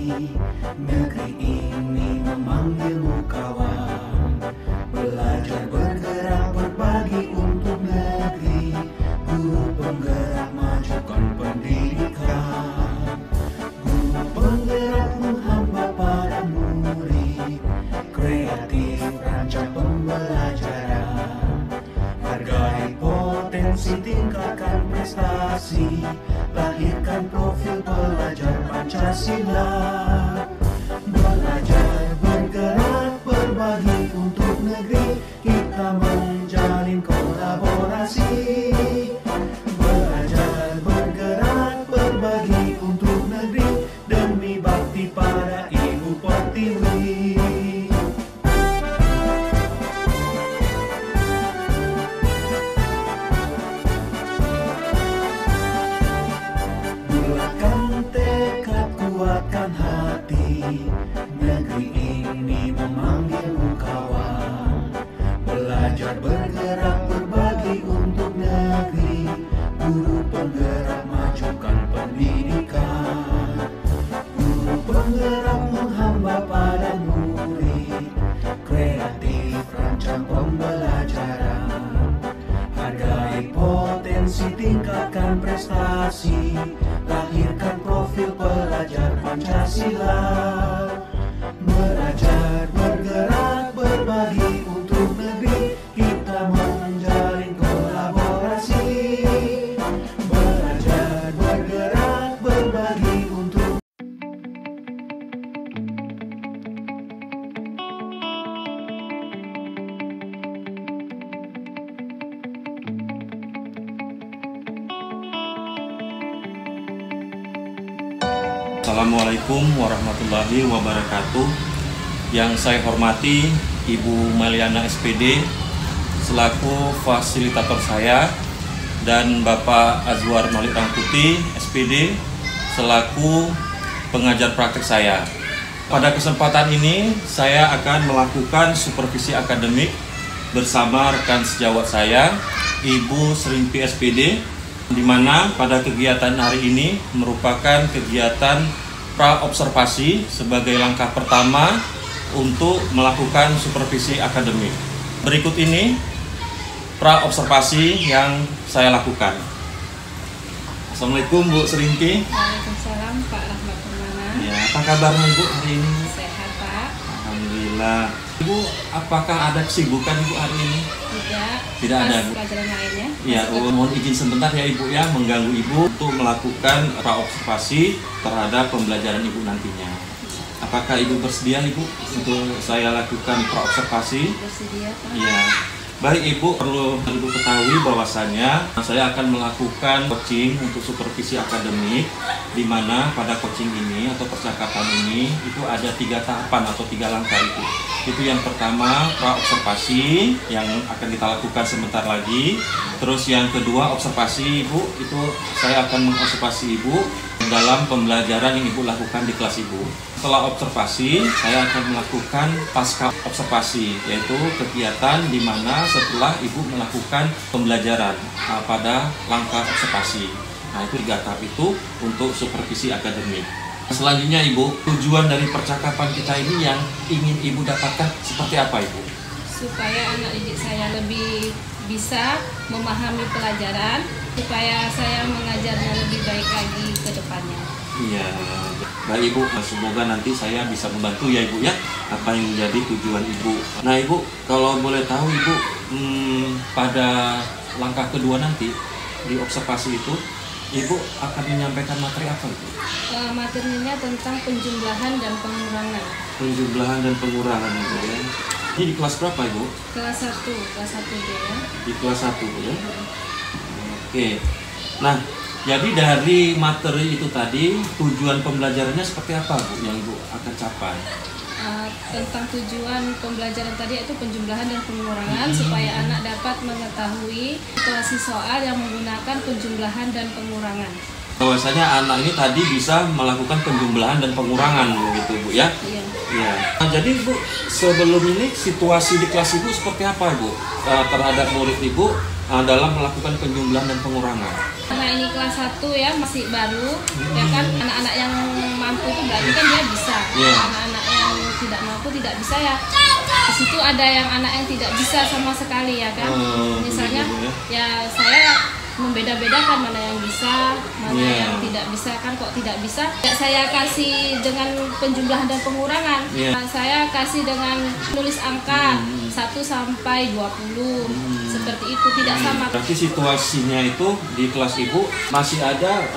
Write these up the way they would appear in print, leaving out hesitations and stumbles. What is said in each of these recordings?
Negeri ini memanggilmu kawan. Belajar bergerak berbagi untuk negeri. Guru penggerak majukan pendidikan. Guru penggerak menghamba pada murid. Kreatif rancang pembelajaran. Hargai potensi, tingkatkan prestasi. Lahirkan profil pelajar Pancasila. Belajar bergerak berbagi untuk negeri. Kita menjalin kolaborasi. Belajar bergerak berbagi untuk negeri. Demi bakti pada Ibu Pertiwi. Bulatkan tekad, kuatkan hati. Negeri ini memanggilmu kawan. Belajar bergerak berbagi untuk negeri. Guru penggerak majukan pendidikan. Guru penggerak menghamba pada murid. Kreatif rancang pembelajaran. Hargai potensi, tingkatkan prestasi. Lahirkan profil pelajar Pancasila. Belajar bergerak berbagi untuk negeri. Kita menjalin kolaborasi. Belajar bergerak berbagi untuk Assalamualaikum warahmatullahi wabarakatuh. Yang saya hormati Ibu Meliana SPD selaku fasilitator saya dan Bapak Azwar Malik Rangkuti SPD selaku pengajar praktek saya. Pada kesempatan ini saya akan melakukan supervisi akademik bersama rekan sejawat saya Ibu Serimpi SPD, di mana pada kegiatan hari ini merupakan kegiatan pra-observasi sebagai langkah pertama untuk melakukan supervisi akademik. Berikut ini pra-observasi yang saya lakukan. Assalamualaikum Bu Serimpi. Waalaikumsalam Pak Rahmat Permana. Ya, apa kabarnya Ibu hari ini? Sehat Pak. Alhamdulillah. Ibu, apakah ada kesibukan Ibu hari ini? Tidak ada, Bu. Pelajaran lainnya. Ya, mohon izin sebentar ya Ibu ya, mengganggu Ibu untuk melakukan pra-observasi terhadap pembelajaran Ibu nantinya. Apakah Ibu bersedia Ibu untuk saya lakukan pra-observasi? Bersedia Pak. Iya. Baik Ibu, perlu Ibu ketahui bahwasannya saya akan melakukan coaching untuk supervisi akademik, di mana pada coaching ini atau percakapan ini itu ada 3 tahapan atau 3 langkah Ibu. Itu yang pertama pra-observasi yang akan kita lakukan sebentar lagi. Terus yang kedua observasi Ibu, itu saya akan mengobservasi Ibu dalam pembelajaran yang Ibu lakukan di kelas Ibu. Setelah observasi, saya akan melakukan pasca observasi, yaitu kegiatan di mana setelah Ibu melakukan pembelajaran pada langkah observasi. Nah, itu 3 tahap itu untuk supervisi akademik. Selanjutnya Ibu, tujuan dari percakapan kita ini yang ingin Ibu dapatkan seperti apa Ibu? Supaya anak didik saya lebih bisa memahami pelajaran, supaya saya mengajarnya lebih baik lagi ke depannya. Iya, baik Ibu, semoga nanti saya bisa membantu ya Ibu ya, apa yang menjadi tujuan Ibu. Nah Ibu, kalau boleh tahu Ibu, pada langkah kedua nanti di observasi itu, Ibu akan menyampaikan materi apa Ibu? Materinya tentang penjumlahan dan pengurangan. Penjumlahan dan pengurangan Ibu ya. Ini di kelas berapa Ibu? Kelas 1 B ya. Di kelas 1 ya. Oke. Nah, jadi dari materi itu tadi, tujuan pembelajarannya seperti apa Bu yang Ibu akan capai? Tentang tujuan pembelajaran tadi yaitu penjumlahan dan pengurangan, supaya anak dapat mengetahui situasi soal yang menggunakan penjumlahan dan pengurangan. Bahwasanya anak ini tadi bisa melakukan penjumlahan dan pengurangan begitu Bu ya? Iya. Iya. Nah, jadi Bu, sebelum ini situasi di kelas Ibu seperti apa Bu terhadap murid Ibu dalam melakukan penjumlahan dan pengurangan? Karena ini kelas 1 ya, masih baru, ya kan, anak-anak yang mampu itu berarti kan dia bisa Iya. Anak-anak yang tidak mampu tidak bisa ya. Di situ ada yang anak yang tidak bisa sama sekali ya kan. Oh, Misalnya begitu ya saya membeda-bedakan mana yang bisa, mana Iya. yang tidak bisa kan kok tidak bisa. Ya, saya kasih dengan penjumlahan dan pengurangan. Iya. Saya kasih dengan tulis angka 1 sampai 20. Seperti itu tidak sama. Berarti situasinya itu di kelas ibu masih ada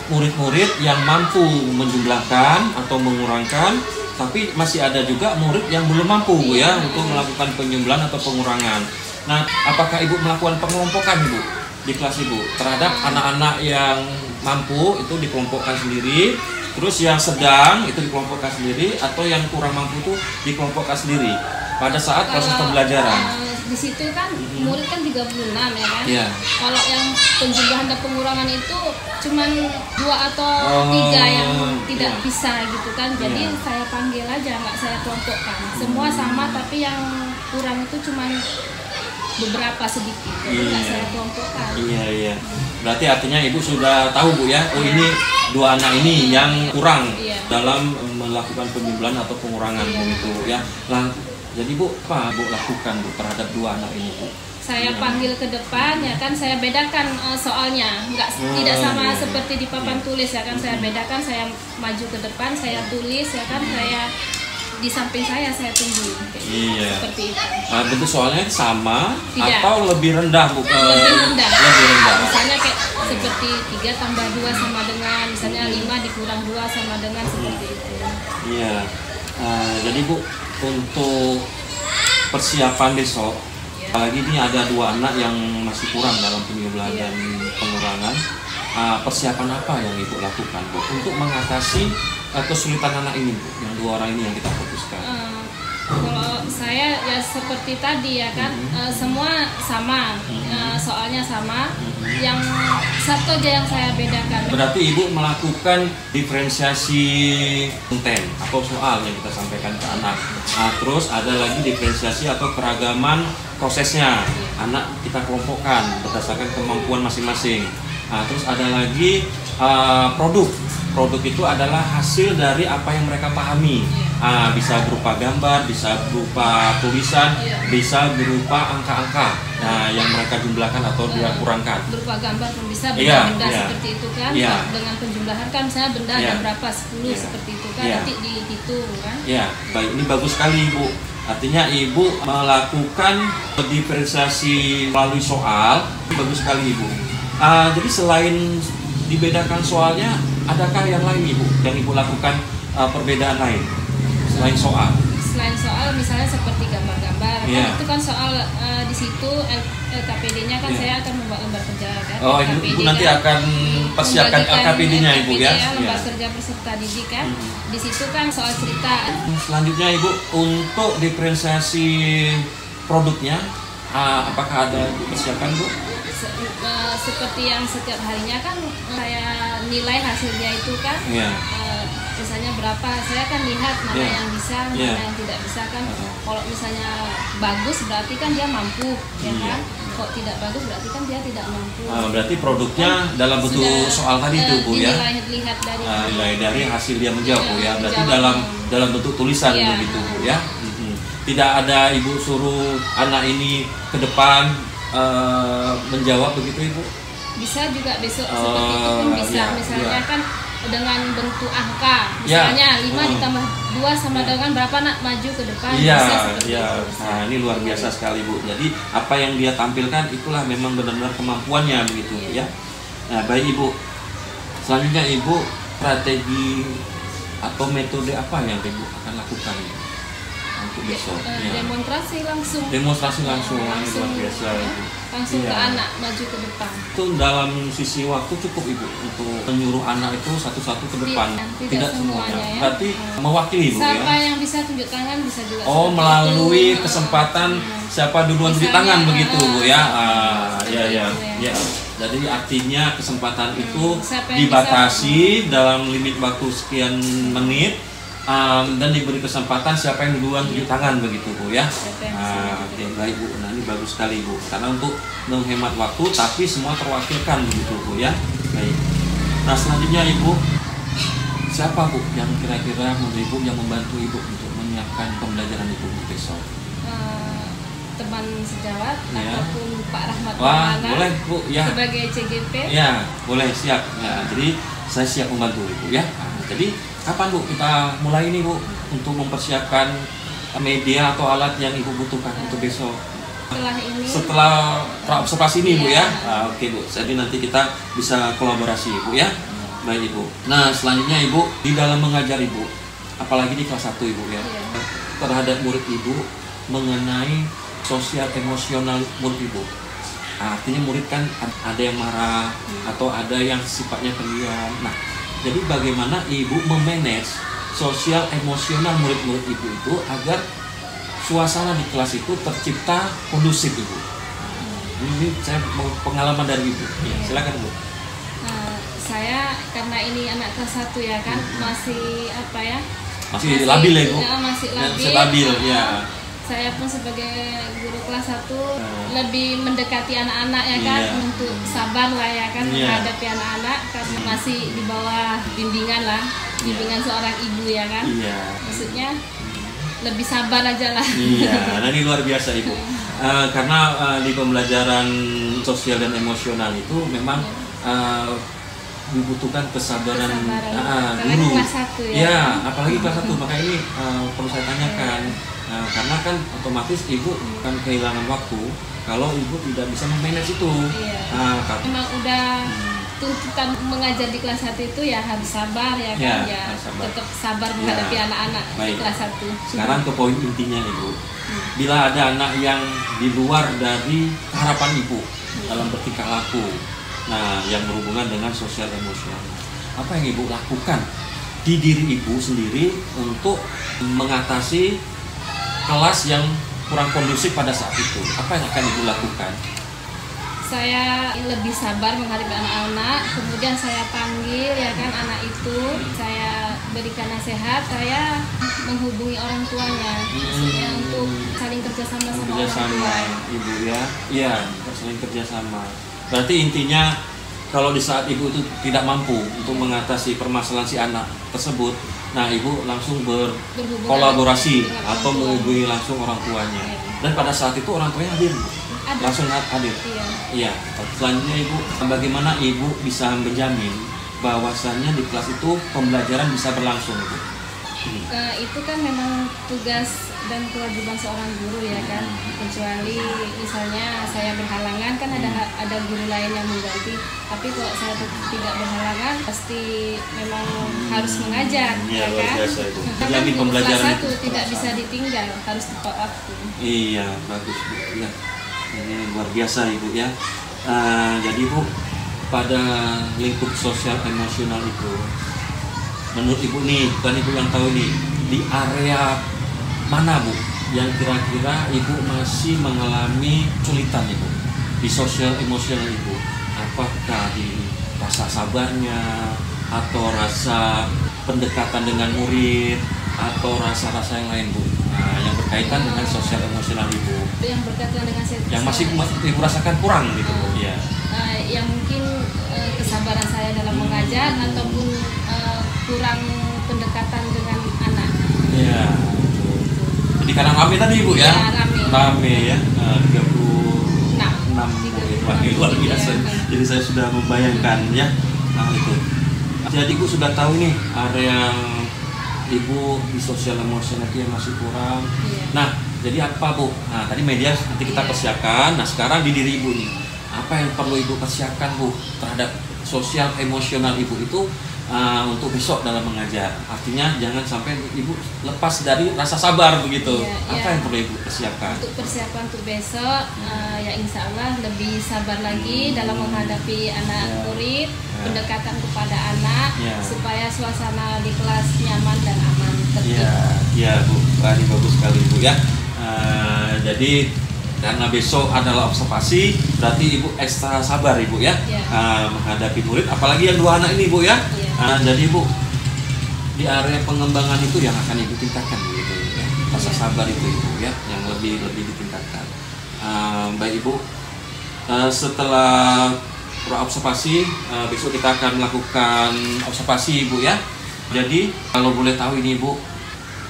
murid-murid yang mampu menjumlahkan atau mengurangkan, tapi masih ada juga murid yang belum mampu Bu ya untuk melakukan penjumlahan atau pengurangan. Nah, apakah ibu melakukan pengelompokan ibu di kelas ibu terhadap anak-anak yang mampu itu dikelompokkan sendiri, terus yang sedang itu dikelompokkan sendiri, atau yang kurang mampu itu dikelompokkan sendiri pada saat proses pembelajaran? Di situ kan murid kan 36 ya kan. Iya. Kalau yang penjumlahan dan pengurangan itu cuman 2 atau 3 yang tidak iya. bisa gitu kan. Jadi Iya. saya panggil aja, nggak saya kelompokkan. Semua sama tapi yang kurang itu cuman beberapa sedikit. Jadi nggak Iya. saya kelompokkan. Iya. Berarti artinya ibu sudah tahu Bu ya, oh ini 2 anak ini yang kurang Iya. dalam melakukan penjumlahan atau pengurangan Iya. begitu ya. Nah, jadi Bu, apa Bu lakukan Bu terhadap 2 anak ini Bu? Saya panggil ke depan ya kan, saya bedakan soalnya, tidak sama iya. seperti di papan tulis ya kan. Saya bedakan, saya maju ke depan, saya tulis ya kan, saya di samping saya tunggu kayak gitu. Iya. Seperti itu. Nah, bentuk soalnya sama Tidak. atau lebih rendah Bu? Lebih rendah. Lebih rendah. Misalnya kayak seperti 3 tambah 2 sama dengan, misalnya 5 dikurang 2 sama dengan seperti itu. Iya. Jadi Bu, untuk persiapan besok, apalagi ini ada 2 anak yang masih kurang dalam penjumlahan Iya. dan pengurangan. Persiapan apa yang Ibu lakukan Bu untuk mengatasi kesulitan anak ini Bu, yang 2 orang ini yang kita fokuskan? Kalau saya ya seperti tadi ya kan, semua sama, soalnya sama. Yang satu aja yang saya bedakan. Berarti Ibu melakukan diferensiasi konten atau soal yang kita sampaikan ke anak. Terus ada lagi diferensiasi atau keragaman prosesnya. Anak kita kelompokkan berdasarkan kemampuan masing-masing. Terus ada lagi produk. Produk itu adalah hasil dari apa yang mereka pahami. Bisa berupa gambar, bisa berupa tulisan, bisa berupa angka-angka yang mereka jumlahkan atau dia kurangkan. Berupa gambar pun bisa, Iya, benda-benda iya. seperti itu kan. Iya. Dengan penjumlahan kan misalnya benda Iya. ada berapa, 10 Iya. seperti itu kan, Iya. nanti dihitung kan. Ya, baik, ini bagus sekali Ibu. Artinya Ibu melakukan diferensiasi melalui soal, ini bagus sekali Ibu. Jadi selain dibedakan soalnya, adakah yang lain Ibu yang Ibu lakukan perbedaan lain selain soal? Selain soal misalnya seperti gambar-gambar, Iya. kan itu kan soal di situ LKPD-nya kan Iya. saya akan membuat lembar kerja kan. Oh, LKPD Ibu nanti kan, akan persiapkan membagikan LKPD-nya Ibu ya? lembar Iya. kerja peserta didik kan. Di situ kan soal cerita. Selanjutnya Ibu, untuk diferensiasi produknya, apakah ada dipersiapkan Bu? Seperti yang setiap harinya kan saya nilai hasilnya itu kan. Iya. Misalnya berapa, saya kan lihat mana Iya. yang bisa, Iya. mana yang tidak bisa kan. Uh-huh. Kalau misalnya bagus berarti kan dia mampu, ya Iya. kan. Kok tidak bagus berarti kan dia tidak mampu. Berarti produknya dalam bentuk Sudah, soal tadi itu Bu ya? Lihat dari Nilai dari hasil dia menjawab Bu ya, berarti menjawab. dalam bentuk tulisan Iya. begitu Bu ya. Tidak ada Ibu suruh anak ini ke depan menjawab begitu Ibu? Bisa juga besok seperti itu pun bisa. Iya, Misalnya iya. kan dengan bentuk angka, Iya. misalnya 5 ditambah 2 sama dengan berapa, nak maju ke depan. Iya, Bisa seperti iya. itu. Bisa. Nah, ini luar biasa sekali Bu. Jadi apa yang dia tampilkan itulah memang benar-benar kemampuannya begitu Iya. ya. Nah, baik Ibu. Selanjutnya Ibu, strategi atau metode apa yang Ibu akan lakukan untuk besok? Ya. Demonstrasi langsung. Demonstrasi langsung, ini Langsung, luar biasa ya. Ibu. Langsung ke Iya. anak maju ke depan. Itu dalam sisi waktu cukup Ibu untuk menyuruh anak itu satu-satu ke depan. Tidak semuanya, ya. Berarti mewakili Ibu Siapa ya. yang bisa tunjuk tangan bisa juga. Oh, seperti melalui itu. kesempatan siapa duluan tunjuk Misalnya, tangan begitu Bu ya. seperti Ya ya itu, ya. Jadi artinya kesempatan itu Siapa yang dibatasi dalam limit waktu sekian menit. Dan diberi kesempatan siapa yang duluan tunjuk tangan begitu Bu ya. Siapa yang bisa Oke, baik Bu. Nah, ini bagus sekali Bu. Karena untuk menghemat waktu tapi semua terwakilkan begitu Bu ya. Baik. Nah, selanjutnya Ibu, siapa Bu yang kira-kira menurut Ibu yang membantu Ibu untuk menyiapkan pembelajaran Ibu untuk besok? Teman sejawat Ya. ataupun Pak Rahmat Wah, Maulana boleh Bu ya. sebagai CGP. Ya, boleh siap. Ya, jadi saya siap membantu Ibu ya. Nah, jadi kapan Bu kita mulai ini Bu untuk mempersiapkan media atau alat yang Ibu butuhkan untuk besok? Setelah ini Setelah observasi ini Bu ya. Iya. Nah, oke Bu. Jadi nanti kita bisa kolaborasi Bu ya. Baik Ibu. Nah, selanjutnya Ibu di dalam mengajar Ibu, apalagi di kelas 1 Ibu ya. Iya. Terhadap murid Ibu mengenai sosial emosional murid Ibu. Nah, artinya murid kan ada yang marah atau ada yang sifatnya pendiam. Nah, jadi bagaimana Ibu memanage sosial emosional murid-murid Ibu itu agar suasana di kelas itu tercipta kondusif Ibu. Ini saya mau pengalaman dari Ibu. Ya, silakan Bu. Saya karena ini anak kelas 1 ya kan masih apa ya? Masih labil ya Bu? Ya, masih labil. Masih labil ya. Saya pun sebagai guru kelas 1 lebih mendekati anak-anak ya kan Iya. untuk sabar lah ya kan Iya. menghadapi anak-anak karena masih di bawah bimbingan lah, bimbingan seorang ibu ya kan. Iya. Maksudnya lebih sabar aja lah. Iya, nah ini luar biasa Ibu. Karena di pembelajaran sosial dan emosional itu memang dibutuhkan kesabaran Apalagi guru. kelas 1 ya. Ya, apalagi kelas 1. Maka ini perlu saya tanyakan. Karena kan otomatis Ibu kan kehilangan waktu kalau Ibu tidak bisa memanage itu. Iya. Memang udah tuntutan mengajar di kelas 1 itu ya harus sabar ya kan Ya, ya, harus sabar. tetap sabar menghadapi anak-anak di Baik. kelas 1. Sekarang ke poin intinya Ibu. Bila ada anak yang di luar dari harapan Ibu dalam bertingkah laku, nah yang berhubungan dengan sosial emosional, apa yang Ibu lakukan di diri Ibu sendiri untuk mengatasi kelas yang kurang kondusif pada saat itu? Apa yang akan Ibu lakukan? Saya lebih sabar menghadapi anak-anak, kemudian saya panggil ya kan anak itu, saya berikan nasihat, saya menghubungi orang tuanya, maksudnya untuk saling kerjasama sama orang Kerjasama tua. Ibu ya, iya, saling kerjasama. Berarti intinya kalau di saat Ibu itu tidak mampu untuk mengatasi permasalahan si anak tersebut, nah Ibu langsung berkolaborasi dengan atau orang tua. menghubungi langsung orang tuanya. Dan pada saat itu orang tuanya hadir, Bu? Ada. Langsung hadir. Iya. Iya. Selanjutnya Ibu, bagaimana Ibu bisa menjamin bahwasannya di kelas itu pembelajaran bisa berlangsung, Ibu? Itu kan memang tugas dan kewajiban seorang guru ya kan, kecuali misalnya saya berhalangan kan ada guru lain yang mengganti, tapi kalau saya tidak berhalangan pasti memang harus mengajar Iya, ya luar kan. biasa itu. Karena Jadi guru pembelajaran kelas itu 1 tidak terasa. bisa ditinggal, harus tepat waktu. Iya, bagus Bu. Ya. Ini luar biasa Ibu ya. Jadi Bu, pada lingkup sosial emosional itu, menurut Ibu nih, bukan Ibu yang tahu nih, di area mana Bu yang kira-kira Ibu masih mengalami kesulitan Ibu di sosial emosional Ibu? Apakah di rasa sabarnya, atau rasa pendekatan dengan murid, atau rasa-rasa yang lain Bu? Nah, yang berkaitan dengan sosial emosional Ibu, Yang berkaitan dengan yang masih Ibu rasakan kurang gitu Bu? Iya. yang mungkin kesabaran saya dalam mengajar ataupun kurang pendekatan dengan anak. Iya. Jadi karena rame tadi Ibu ya? Ya, rame. Rame ya. 36 Nah, murid. Wah, ini luar biasa. Jadi saya sudah membayangkan ya. Nah itu. Jadi Ibu sudah tahu nih area Ibu di sosial emosional itu yang masih kurang. Iya. Nah, jadi apa Bu? Nah, tadi media nanti kita Iya. persiapkan. Nah, sekarang di diri Ibu nih, apa yang perlu Ibu persiapkan Bu terhadap sosial emosional Ibu itu untuk besok dalam mengajar? Artinya jangan sampai Ibu lepas dari rasa sabar begitu. Iya, Apa iya. yang perlu Ibu persiapkan? Untuk persiapan untuk besok, ya insya Allah lebih sabar lagi dalam menghadapi anak Ya. murid, Ya. pendekatan kepada anak, Ya. supaya suasana di kelas nyaman dan aman, tertib. Iya, iya Bu. Wah, ini bagus sekali Bu ya. Jadi karena besok adalah observasi, berarti Ibu ekstra sabar Ibu ya, Iya. menghadapi murid, apalagi yang 2 anak ini Bu ya. Iya. Jadi Bu, di area pengembangan itu yang akan Ibu tingkatkan gitu ya. Rasa Iya. sabar itu Ibu ya, yang lebih ditingkatkan. Baik Ibu, setelah observasi, besok kita akan melakukan observasi Ibu ya. Jadi kalau boleh tahu ini Bu,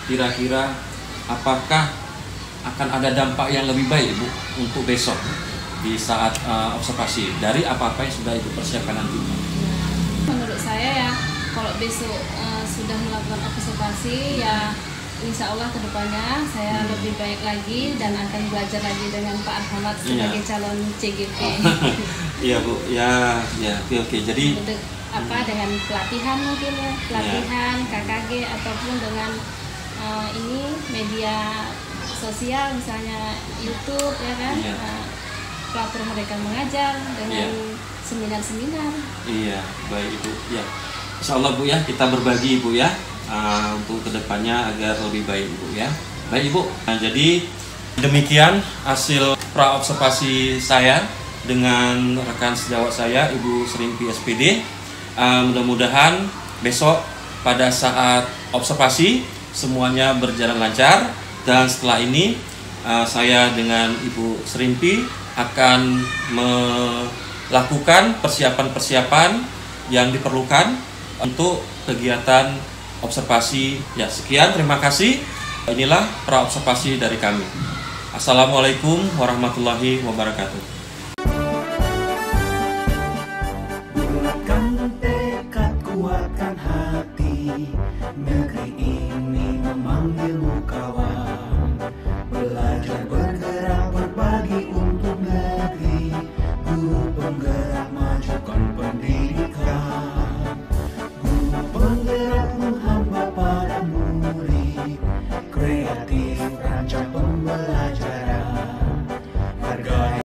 kira-kira apakah akan ada dampak yang lebih baik Bu untuk besok di saat observasi dari apa-apa yang sudah Ibu persiapkan nantinya? Menurut saya ya, kalau besok sudah melakukan observasi ya, insya Allah kedepannya saya lebih baik lagi dan akan belajar lagi dengan Pak Ahmad sebagai calon CGP. Iya Bu, ya oke. Jadi dengan pelatihan mungkin ya, pelatihan KKG ataupun dengan ini media sosial misalnya YouTube ya kan, platform mereka mengajar dengan seminar-seminar. Iya, baik Ibu. Ya, Insya Allah Bu ya, kita berbagi Ibu ya, untuk kedepannya agar lebih baik Ibu ya. Baik Ibu. Nah, jadi demikian hasil pra-observasi saya dengan rekan sejawat saya Ibu Srimpi SPD. Mudah-mudahan besok pada saat observasi semuanya berjalan lancar, dan setelah ini saya dengan Ibu Srimpi akan melakukan persiapan-persiapan yang diperlukan untuk kegiatan observasi. Ya, sekian, terima kasih. Inilah pra-observasi dari kami. Assalamualaikum warahmatullahi wabarakatuh. Bulatkan tekad, kuatkan hati. Negeri ini memanggilmu kawan. Belajar, bergerak, berbagi untuk negeri. Guru penggerak, majukan pendidikan. Guru penggerak menghamba pada murid. Kreatif, rancang pembelajaran. Hargai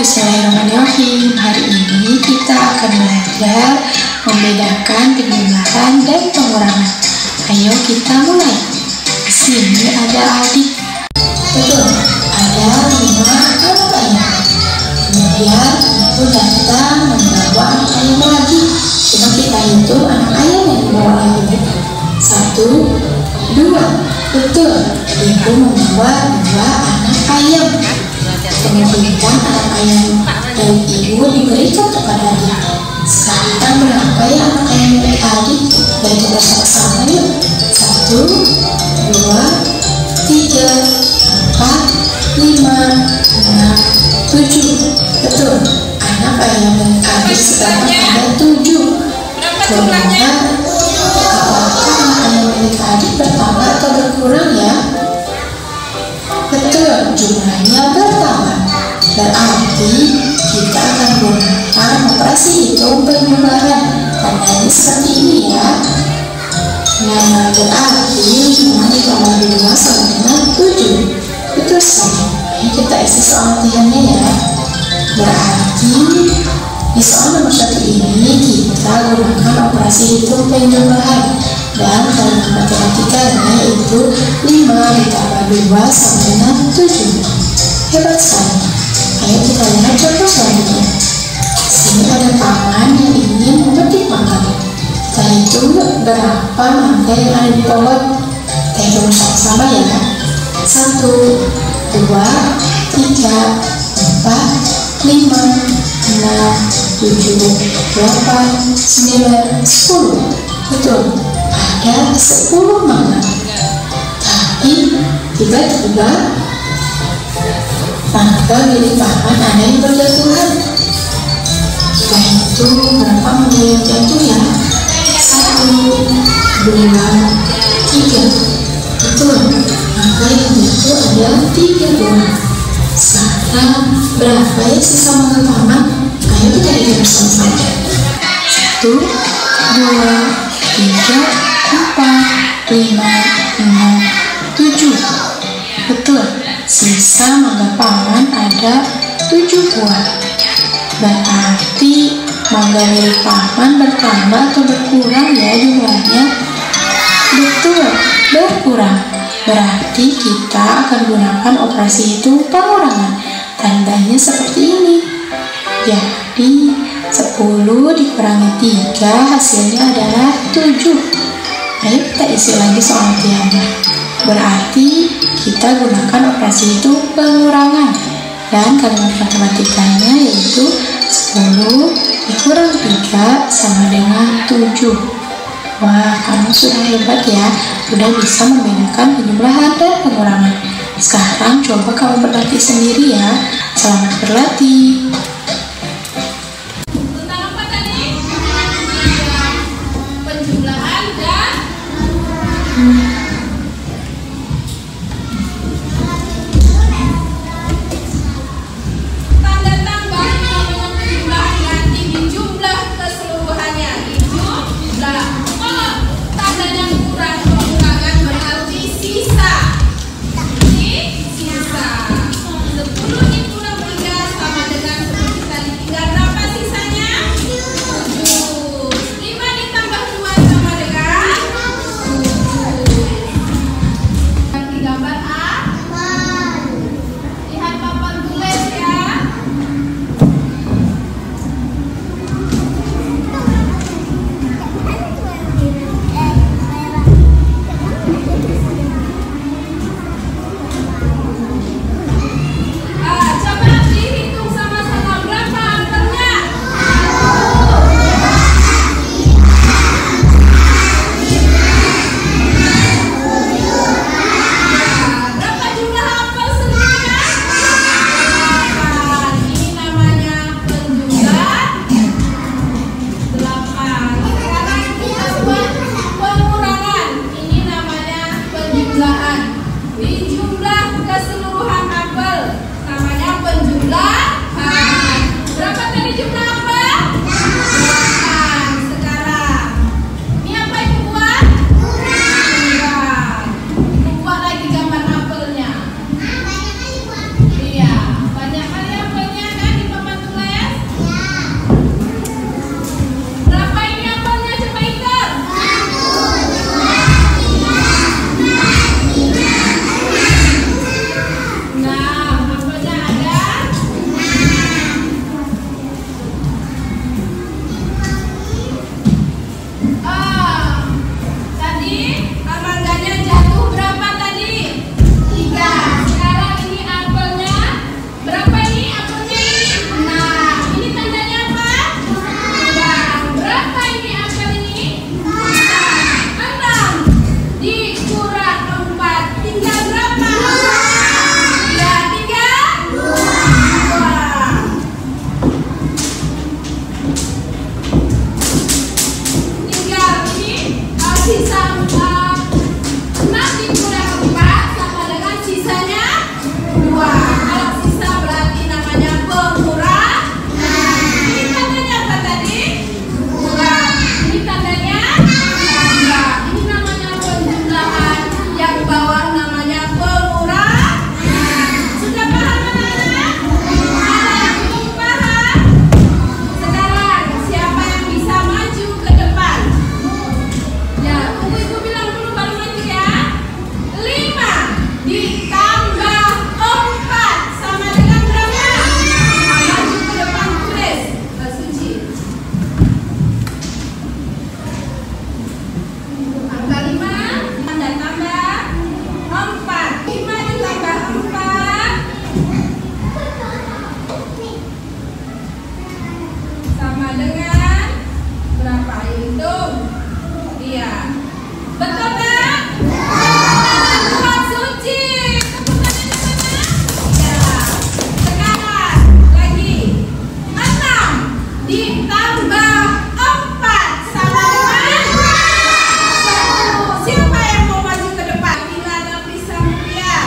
Bismillahirrahmanirrahim. Hari ini kita akan belajar membedakan penjumlahan dan pengurangan. Ayo kita mulai. Di sini ada adik. Betul, ada 5 anak ayam. Kemudian ibu datang membawa anak ayam lagi. Coba kita hitung anak ayam yang dibawa ibu. 1, 2. Betul, ibu membawa 2 anak ayam. Kemudian anak ayam dari ibu diberikan kepada adik. Sekarang berapa ya anak ayam dari adik? Dan kita bersama-sama yuk. 1, 2, 3, 4, 5, 6, 7. Betul, anak ayam dari adik sekarang ada 7. Kemudian apakah anak ayam dari adik bertambah atau berkurang ya? Betul, jumlahnya bertambah. Berarti kita akan gunakan operasi hitung penjumlahan. Tandanya seperti ini ya. Nah, berarti 5 ditambah 2 sama dengan 7. Betul sekali. Ayo kita isi soal latihannya ya. Berarti di soal nomor 1 ini kita gunakan operasi hitung penjumlahan. Dan dalam matematikanya yaitu 5 ditambah 2 sama dengan 7. Hebat sekali. Ayo kita lihat contoh selanjutnya. Sini ada paman yang ingin memetik mangga. Kita hitung berapa mangga yang ada di pohon. Kita hitung sama-sama ya. 1, 2, 3, 4, 5, 6, 7, 8, 9, 10. Betul, ada 10 mangga. Tapi tiba-tiba mangga milik paman ada yang berjatuhan. Kita hitung berapa mangga yang jatuh ya. 1, 2, 3. Betul, mangga yang jatuh ada 3 buah. Sekarang berapa ya sisa mangga paman? Ayo kita hitung bersama-sama. 1, 2, 3, 4, 5, 6, 7. Betul, sisa mangga paman ada 7 buah. Berarti mangga milik paman bertambah atau berkurang ya jumlahnya? Betul, berkurang. Berarti kita akan gunakan operasi hitung pengurangan. Tandanya seperti ini. Jadi 10 dikurangi 3 hasilnya adalah 7. Ayo kita isi lagi soal latihannya. Berarti kita gunakan operasi hitung pengurangan. Dan kalimat matematikanya yaitu 10 dikurang 3 sama dengan 7. Wah, kamu sudah hebat ya. Sudah bisa membedakan penjumlahan dan pengurangan. Sekarang coba kamu berlatih sendiri ya. Selamat berlatih. Sisa 10 dikurang 3 sama dengan Sama dengan berapa? Hitung. Iya. Betul kan? Tuhan suci. Iya. Sekarang lagi 6 ditambah 4 sama dengan 1. Siapa yang mau maju ke depan? Gimana bisa mulia?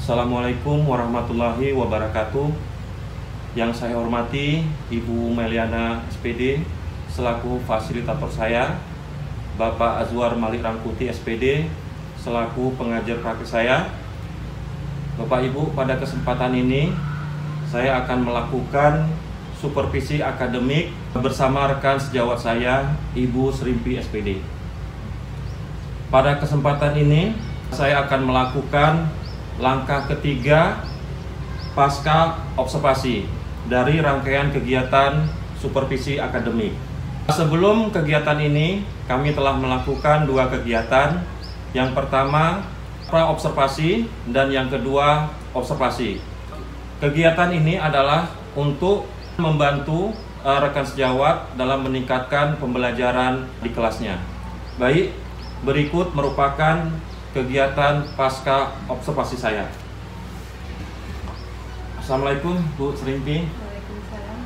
Assalamualaikum warahmatullahi wabarakatuh. Yang saya hormati Ibu Meliana SPD selaku fasilitator saya, Bapak Azwar Malik Rangkuti SPD selaku pengajar praktik saya. Bapak Ibu, pada kesempatan ini saya akan melakukan supervisi akademik bersama rekan sejawat saya, Ibu Srimpi SPD. Pada kesempatan ini saya akan melakukan langkah ketiga pasca observasi dari rangkaian kegiatan supervisi akademik. Sebelum kegiatan ini, kami telah melakukan dua kegiatan. Yang pertama, pra-observasi, dan yang kedua, observasi. Kegiatan ini adalah untuk membantu rekan sejawat dalam meningkatkan pembelajaran di kelasnya. Baik, berikut merupakan kegiatan pasca observasi saya. Assalamualaikum Bu Srimpi. Waalaikumsalam.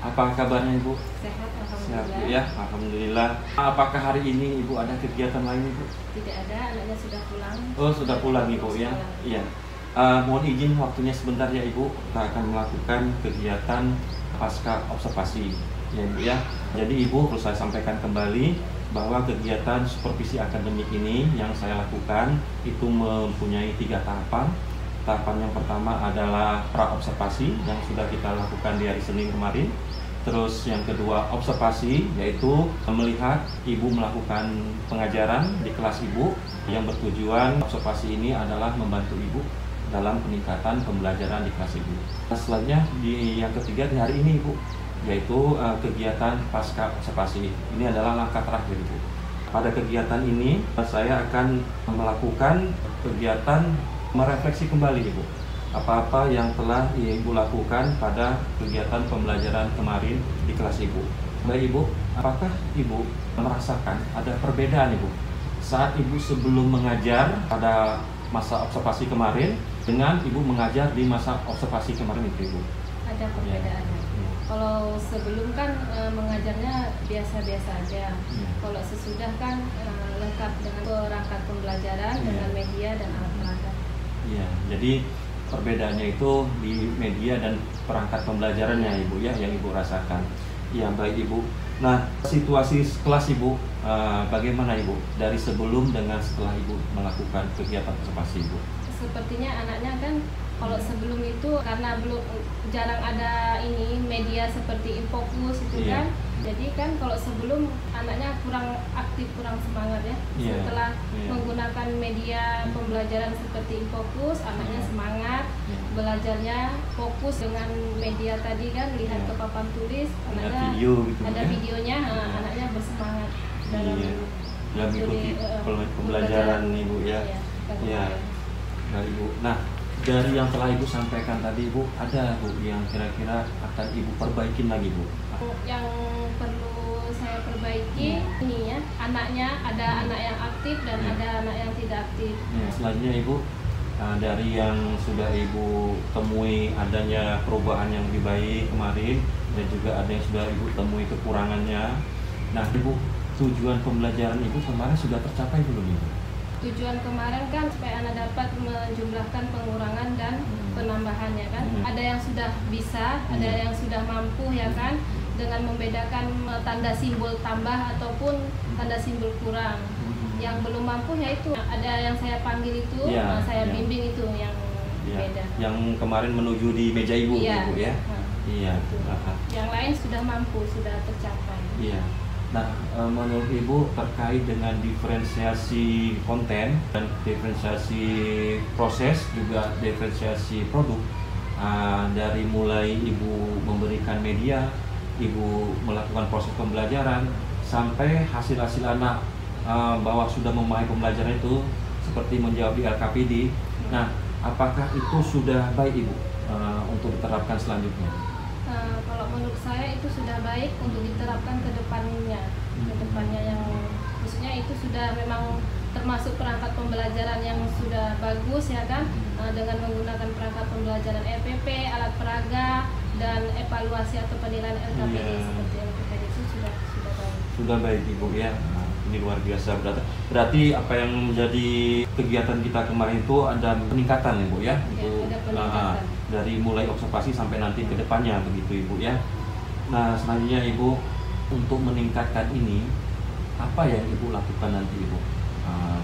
Apa kabarnya Ibu? Sehat, Sehat Bu alhamdulillah. ya, alhamdulillah. Apakah hari ini Ibu ada kegiatan lain Ibu? Tidak ada, anaknya sudah pulang. Oh, sudah pulang Ibu ya. Iya. Mohon izin waktunya sebentar ya Ibu. Kita akan melakukan kegiatan pasca observasi ya Ibu ya. Jadi Ibu perlu saya sampaikan kembali bahwa kegiatan supervisi akademik ini yang saya lakukan itu mempunyai 3 tahapan. Tahapan yang pertama adalah pra-observasi yang sudah kita lakukan di hari Senin kemarin. Terus yang kedua observasi, yaitu melihat Ibu melakukan pengajaran di kelas Ibu, yang bertujuan observasi ini adalah membantu Ibu dalam peningkatan pembelajaran di kelas Ibu. Selanjutnya yang ketiga di hari ini Ibu, yaitu kegiatan pasca observasi. Ini adalah langkah terakhir Ibu. Pada kegiatan ini saya akan melakukan kegiatan merefleksi kembali Ibu apa-apa yang telah Ibu lakukan pada kegiatan pembelajaran kemarin di kelas Ibu. Baik Ibu, apakah Ibu merasakan ada perbedaan Ibu saat Ibu sebelum mengajar pada masa observasi kemarin dengan Ibu mengajar di masa observasi kemarin itu Ibu? Ada perbedaannya. Kalau sebelum kan mengajarnya biasa-biasa aja. Kalau sesudah kan lengkap dengan perangkat pembelajaran, dengan media dan alat perangkat. Iya, jadi perbedaannya itu di media dan perangkat pembelajarannya Ibu ya, yang Ibu rasakan. Iya, baik Ibu. Nah, situasi kelas Ibu bagaimana Ibu dari sebelum dengan setelah Ibu melakukan kegiatan observasi Ibu? Sepertinya anaknya kan kalau sebelum itu karena belum jarang ada ini media seperti Infokus itu kan, jadi kan kalau sebelum anaknya kurang aktif, kurang semangat ya. Setelah menggunakan media pembelajaran seperti Infokus, anaknya semangat, belajarnya fokus dengan media tadi kan, lihat ke papan tulis, anaknya video gitu, ada videonya, anaknya bersemangat dalam mengikuti pembelajaran Ibu ya. Iya. Nah Ibu, nah dari yang telah Ibu sampaikan tadi Ibu, ada Bu yang kira-kira akan Ibu perbaikin lagi Bu? Yang perlu saya perbaiki ini ya, anaknya ada anak yang aktif dan ada anak yang tidak aktif. Selanjutnya Ibu, dari yang sudah Ibu temui adanya perubahan yang lebih baik kemarin, dan juga ada yang sudah Ibu temui kekurangannya. Nah Ibu, tujuan pembelajaran Ibu kemarin sudah tercapai belum Ibu? Tujuan kemarin kan supaya anak dapat menjumlahkan pengurangan dan penambahannya kan. Ada yang sudah bisa, ada yang sudah mampu ya kan, dengan membedakan tanda simbol tambah ataupun tanda simbol kurang. Yang belum mampu ya itu ada yang saya panggil itu, saya bimbing itu yang beda. Yang kemarin menuju di meja Ibu Ibu ya. Iya. Yang lain sudah mampu, sudah tercapai. Iya. Nah, menurut Ibu terkait dengan diferensiasi konten dan diferensiasi proses, juga diferensiasi produk, dari mulai Ibu memberikan media, Ibu melakukan proses pembelajaran, sampai hasil-hasil anak bahwa sudah memahami pembelajaran itu seperti menjawab di LKPD. Nah, apakah itu sudah baik Ibu untuk diterapkan selanjutnya? Kalau menurut saya itu sudah baik untuk diterapkan ke depannya, yang maksudnya itu sudah memang termasuk perangkat pembelajaran yang sudah bagus ya kan, dengan menggunakan perangkat pembelajaran EPP, alat peraga, dan evaluasi atau penilaian LKPD seperti LKPD itu sudah baik. Sudah baik Ibu ya. ini luar biasa. Berarti apa yang menjadi kegiatan kita kemarin itu ada peningkatan ya Bu ya? Itu ada peningkatan. dari mulai observasi sampai nanti ke depannya begitu Ibu ya. Nah selanjutnya Ibu, untuk meningkatkan ini apa yang Ibu lakukan nanti Ibu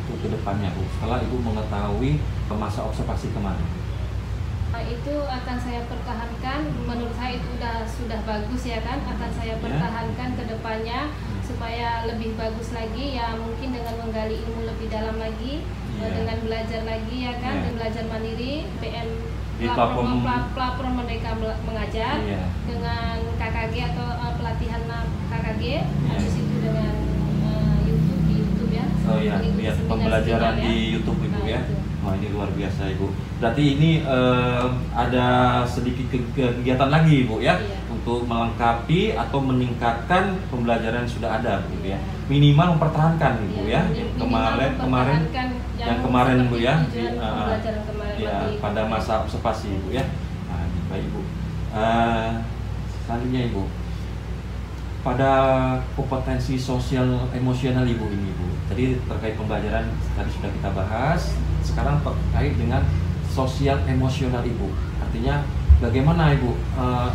untuk ke depannya Bu, setelah Ibu mengetahui masa observasi kemarin? Itu akan saya pertahankan, menurut saya itu sudah bagus ya kan, akan saya pertahankan ke depannya supaya lebih bagus lagi ya, mungkin dengan menggali ilmu lebih dalam lagi, dengan belajar lagi ya kan, dan belajar mandiri, PM Di platform Merdeka Mengajar, dengan KKG atau pelatihan KKG, habis itu dengan di YouTube ya. Oh ya, lihat pembelajaran di YouTube Ibu ya. Wah ini luar biasa Ibu. Berarti ini ada sedikit kegiatan lagi Ibu ya, untuk melengkapi atau meningkatkan pembelajaran yang sudah ada begitu ya. Minimal mempertahankan Ibu ya. Yang kemarin Bu ya, pada masa observasi Ibu ya. Nah, baik Ibu. Selanjutnya Ibu, pada kompetensi sosial emosional Ibu ini Ibu. Jadi terkait pembelajaran tadi sudah kita bahas. Sekarang terkait dengan sosial emosional Ibu. Artinya bagaimana Ibu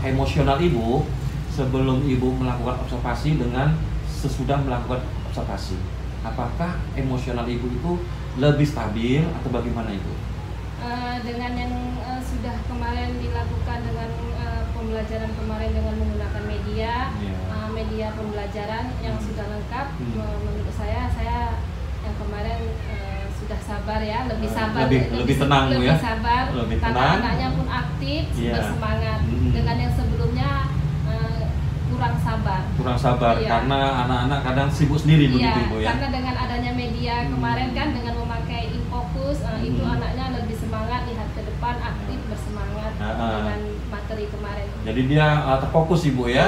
emosional Ibu sebelum Ibu melakukan observasi dengan sesudah melakukan observasi. Apakah emosional Ibu itu lebih stabil atau bagaimana Ibu? Dengan yang sudah kemarin dilakukan dengan pembelajaran kemarin dengan menggunakan media pembelajaran yang sudah lengkap, menurut saya yang kemarin sudah sabar ya, lebih sabar, lebih tenang lebih ya, sabar, karena anaknya pun aktif, bersemangat. Dengan yang sebelumnya kurang sabar karena anak-anak kadang sibuk sendiri begitu Ibu ya. Karena dengan adanya media kemarin kan, dengan memakai InFocus, itu anaknya lebih semangat, lihat ke depan, aktif, bersemangat dengan materi kemarin. Jadi dia terfokus Ibu ya.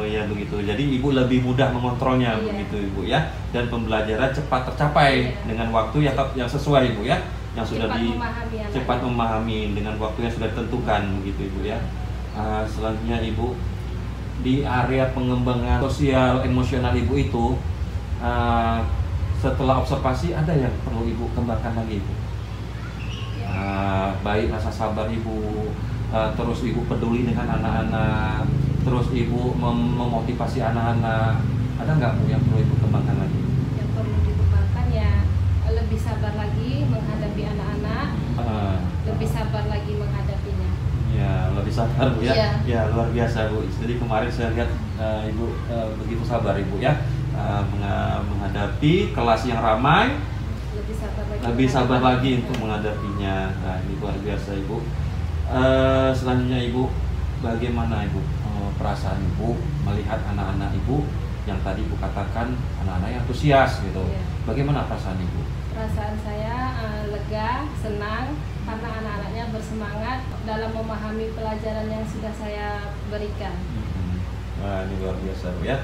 Ya begitu. Jadi Ibu lebih mudah mengontrolnya begitu Ibu ya. Dan pembelajaran cepat tercapai dengan waktu yang sesuai Ibu ya. Yang sudah cepat memahami dengan waktu yang sudah ditentukan begitu Ibu ya. Selanjutnya Ibu, di area pengembangan sosial emosional Ibu itu setelah observasi ada yang perlu Ibu kembangkan lagi Ibu? Baik rasa sabar Ibu, terus Ibu peduli dengan anak-anak, terus Ibu memotivasi anak-anak, ada nggak Bu yang perlu Ibu kembangkan lagi? Yang perlu dikembangkan ya lebih sabar lagi menghadapi anak-anak, lebih sabar lagi menghadapinya. Ya, lebih sabar Bu ya. Ya, luar biasa Bu. Jadi kemarin saya lihat Ibu begitu sabar Ibu ya, menghadapi kelas yang ramai. Lebih sabar lagi untuk menghadapinya. Nah, ini luar biasa Ibu. Selanjutnya Ibu, bagaimana Ibu perasaan Ibu melihat anak-anak Ibu yang tadi Ibu katakan anak-anak yang antusias gitu? Bagaimana perasaan Ibu? Perasaan saya lega, senang, karena anak-anaknya bersemangat dalam memahami pelajaran yang sudah saya berikan. Wah, ini luar biasa Bu ya.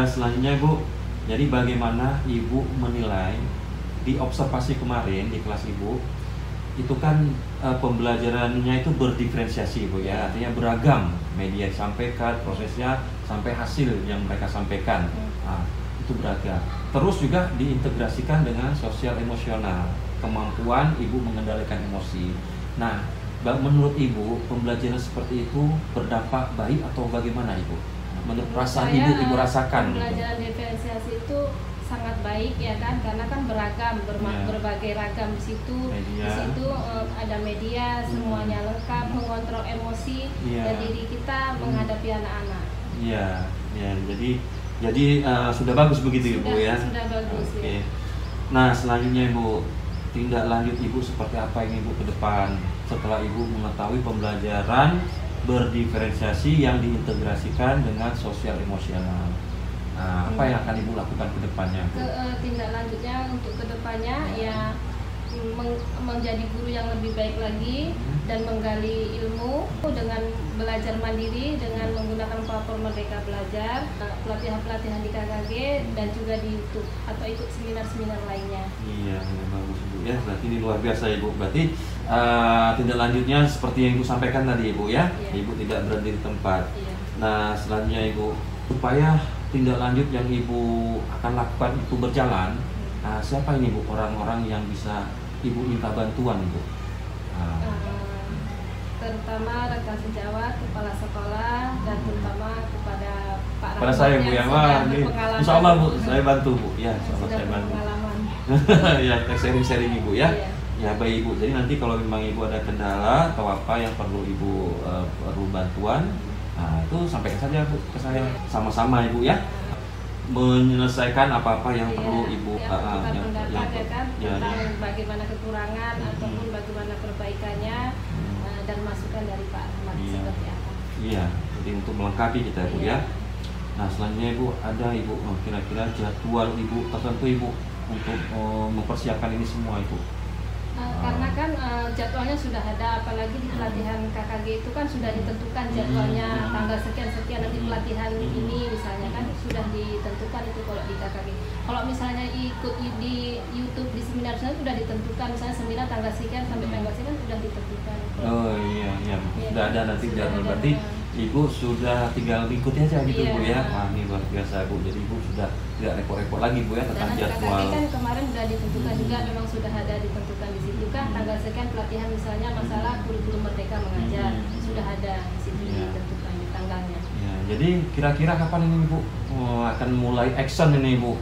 Selanjutnya Bu, jadi bagaimana Ibu menilai di observasi kemarin di kelas Ibu itu kan pembelajarannya itu berdiferensiasi Bu ya, artinya beragam media disampaikan, prosesnya sampai hasil yang mereka sampaikan. Itu beragam. Terus juga diintegrasikan dengan sosial emosional, kemampuan Ibu mengendalikan emosi. Nah, menurut Ibu pembelajaran seperti itu berdampak baik atau bagaimana Ibu? Menurut perasaan Ibu rasakan? Pembelajaran diferensiasi itu sangat baik ya kan, karena kan beragam, berbagai ragam di situ. Di situ ada media, semuanya lengkap, mengontrol emosi dan diri kita menghadapi anak-anak. Iya, jadi sudah bagus begitu Ibu ya. Sudah bagus. Ya. Nah selanjutnya Ibu, tindak lanjut Ibu seperti apa yang Ibu ke depan setelah Ibu mengetahui pembelajaran berdiferensiasi yang diintegrasikan dengan sosial emosional? Nah, apa yang akan Ibu lakukan ke depannya? Tindak lanjutnya untuk ke depannya ya menjadi guru yang lebih baik lagi dan menggali ilmu dengan belajar mandiri dengan menggunakan platform Merdeka Belajar, pelatihan-pelatihan di KKG dan juga di YouTube atau ikut seminar-seminar lainnya. Iya, bagus Bu ya. Berarti ini luar biasa Ibu. Berarti tindak lanjutnya seperti yang Ibu sampaikan tadi Ibu ya. Ibu tidak berhenti di tempat. Nah, selanjutnya Ibu, supaya tindak lanjut yang Ibu akan lakukan itu berjalan, siapa ini Bu orang-orang yang bisa Ibu minta bantuan Bu? Terutama rekan sejawat, kepala sekolah, dan terutama kepada Pak Pada saya Bu yang ini, insya Allah Bu, saya bantu Bu, ya insya Allah saya bantu. Ya, sharing-sharing Ibu ya. Ya baik Ibu, jadi nanti kalau memang Ibu ada kendala atau apa yang perlu Ibu perlu bantuan, itu sampaikan saja Bu ke saya, sama-sama Ibu ya, menyelesaikan apa-apa yang perlu Ibu tentang bagaimana kekurangan ataupun bagaimana perbaikannya, dan masukan dari Pak Ahmad seperti apa. Iya, jadi untuk melengkapi kita Bu ya. Nah selanjutnya Ibu, ada Ibu kira-kira jadwal Ibu tertentu Ibu untuk mempersiapkan ini semua Ibu? Karena kan jadwalnya sudah ada, apalagi di pelatihan KKG itu kan sudah ditentukan jadwalnya tanggal sekian-sekian nanti pelatihan ini misalnya kan sudah ditentukan itu kalau di KKG. Kalau misalnya ikut di YouTube di seminar sudah ditentukan, misalnya seminar tanggal sekian sampai tanggal sekian sudah ditentukan. Oh iya, sudah ada nanti jadwal, berarti Ibu sudah tinggal ikuti aja gitu Bu ya. Wah ini luar biasa Bu, jadi Ibu sudah tidak repot-repot lagi Bu ya tentang jadwal. KKG kan kemarin sudah ditentukan juga, memang sudah ada ditentukan di situ kan tanggal sekian pelatihan misalnya masalah kurikulum merdeka mengajar, sudah ada di situ ditentukan di tanggalnya. Ya, jadi kira-kira kapan ini Ibu akan mulai action ini Ibu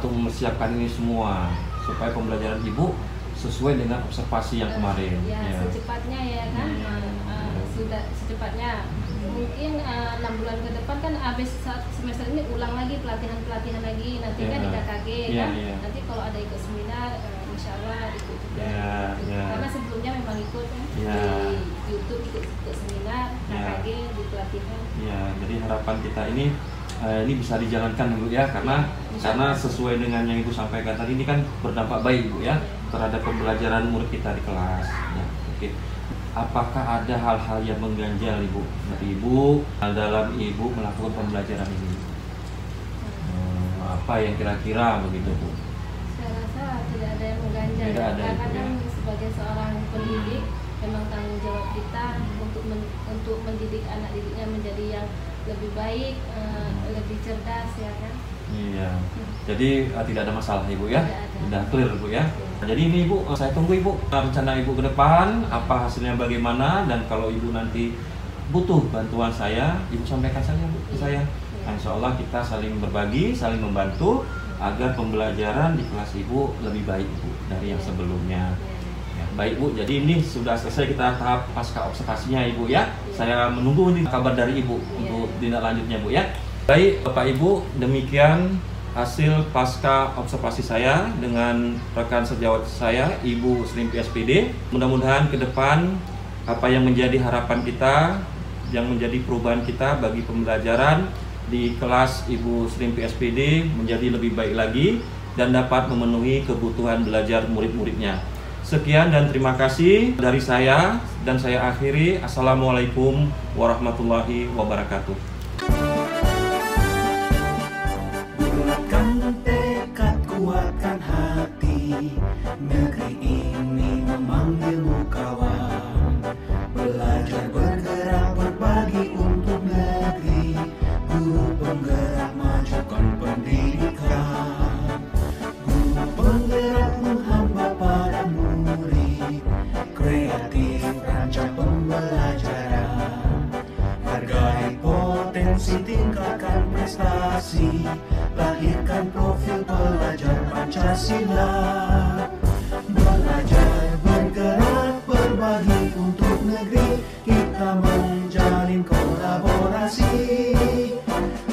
untuk mempersiapkan ini semua supaya pembelajaran Ibu sesuai dengan observasi yang kemarin. Secepatnya ya kan, sudah secepatnya. Mungkin 6 bulan ke depan kan habis semester ini ulang lagi pelatihan lagi nanti kan di KKG kan. Nanti kalau ada ikut seminar insya Allah ikut juga. Karena sebelumnya memang ikut kan di YouTube ikut seminar KKG di pelatihan. Jadi harapan kita ini bisa dijalankan Bu ya, karena sesuai dengan yang Ibu sampaikan tadi ini kan berdampak baik Bu ya terhadap pembelajaran murid kita di kelas. Oke. Apakah ada hal-hal yang mengganjal Ibu dari Ibu dalam Ibu melakukan pembelajaran ini? Apa yang kira-kira begitu Bu? Saya rasa tidak ada yang mengganjal. Karena kan sebagai seorang pendidik memang tanggung jawab kita untuk mendidik anak didiknya menjadi yang lebih baik, lebih cerdas ya kan. Iya. Jadi tidak ada masalah Ibu ya. Sudah clear Bu ya. Jadi ini Ibu, saya tunggu Ibu rencana Ibu ke depan, apa hasilnya bagaimana, dan kalau Ibu nanti butuh bantuan saya, Ibu sampaikan saja Bu ke saya. Insya Allah kita saling berbagi, saling membantu agar pembelajaran di kelas Ibu lebih baik Bu dari yang sebelumnya. Baik Bu, jadi ini sudah selesai kita tahap pasca observasinya Ibu ya. Saya menunggu nih kabar dari Ibu untuk tindak lanjutnya Bu ya. Baik Bapak Ibu, demikian hasil pasca observasi saya dengan rekan sejawat saya Ibu Srimpi SPD. Mudah-mudahan ke depan apa yang menjadi harapan kita, yang menjadi perubahan kita bagi pembelajaran di kelas Ibu Srimpi SPD menjadi lebih baik lagi dan dapat memenuhi kebutuhan belajar murid-muridnya. Sekian dan terima kasih dari saya, dan saya akhiri. Assalamualaikum warahmatullahi wabarakatuh. Bulatkan tekad, kuatkan hati, negeri ini memanggilmu kawan. Belajar, bergerak, berbagi untuk negeri, guru penggerak majukan pendidikan. Guru penggerak menghamba pada murid, kreatif rancang pembelajaran. Hargai potensi, tingkatkan prestasi, lahirkan profil pelajar Pancasila. Belajar, bergerak, berbagi untuk negeri, kita menjalin kolaborasi.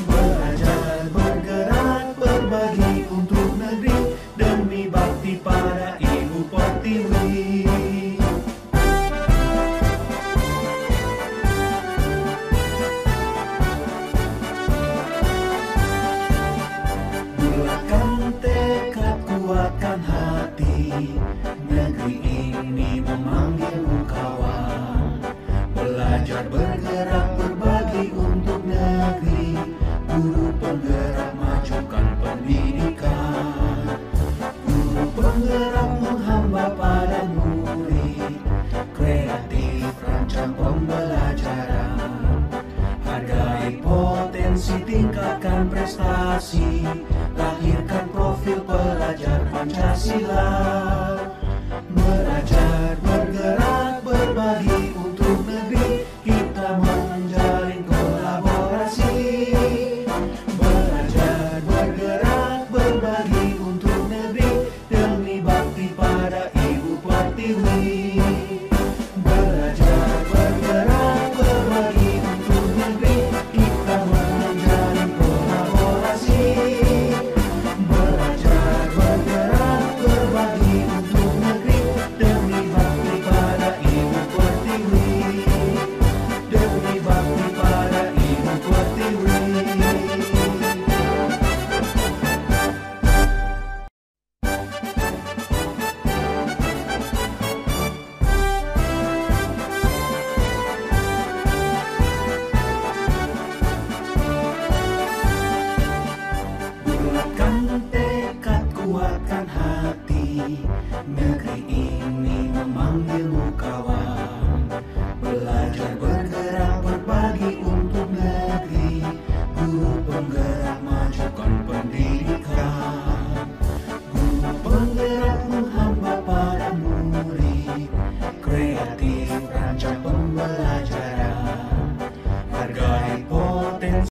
Belajar, bergerak, berbagi untuk negeri, demi bakti pada Ibu Pertiwi. Bulatkan tekad, kuatkan hati, negeri ini memanggilmu kawan. Belajar, bergerak, berbagi untuk negeri, guru penggerak majukan pendidikan. Guru penggerak menghamba pada murid, kreatif rancang pembelajaran. Hargai potensi, tingkatkan tingkatkan prestasi, lahirkan profil pelajar Pancasila. Belajar, bergerak, berbagi untuk negeri, kita menjalin kolaborasi. Belajar, bergerak, berbagi untuk negeri, demi bakti pada Ibu Pertiwi. Belajar, bergerak, berbagi untuk negeri, kita menjalin kolaborasi. Belajar, bergerak, berbagi untuk negeri, demi bakti pada Ibu Pertiwi. Demi bakti pada Ibu Pertiwi. Bulatkan tekad, kuatkan hati, negeri ini memanggilmu kawan.